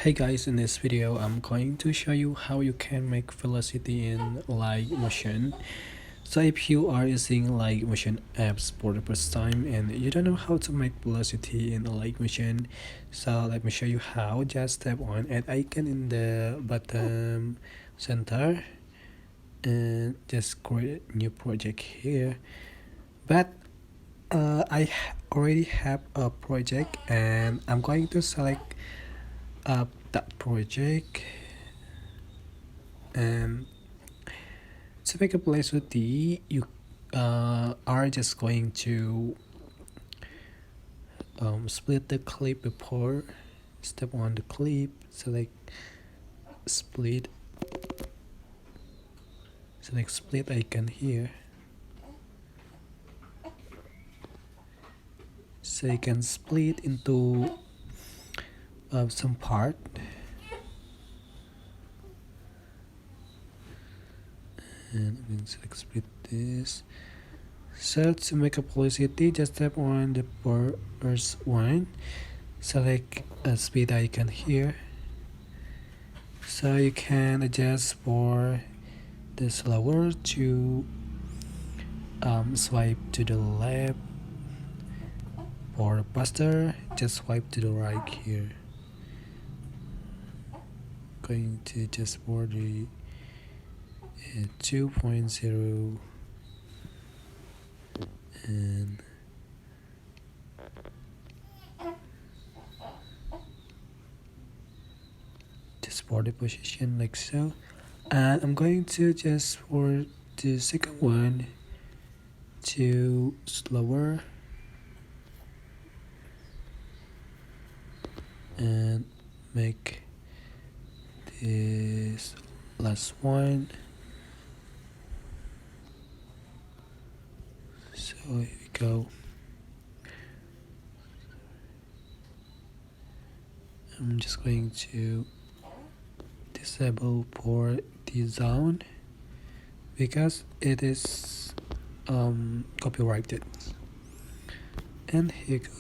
Hey guys, in this video I'm going to show you how you can make velocity in Alight motion. So if you are using Alight motion apps for the first time and you don't know how to make velocity in Alight motion, so let me show you how. Just tap on an icon in the bottom center and just create a new project here. But I already have a project and I'm going to select that project, and to make a velocity you are just going to split the clip before. Step on the clip, select split icon here, so you can split into some part. And I'm going to select split this. So to make a velocity, just tap on the first one, select a speed icon here, so you can adjust for the slower to swipe to the left, for faster just swipe to the right here. Going to adjust for the 2.0 and just for the position like so. And I'm going to just for the second one to slower and make this last one. So here we go. I'm just going to disable for the zone because it is copyrighted. And here you go.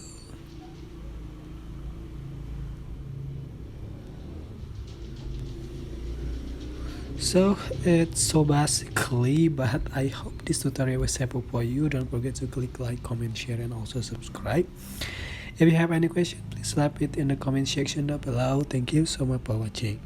So it's so basically, but I hope this tutorial was helpful for you. Don't forget to click like, comment, share, and also subscribe. If you have any question, please leave it in the comment section down below. Thank you so much for watching.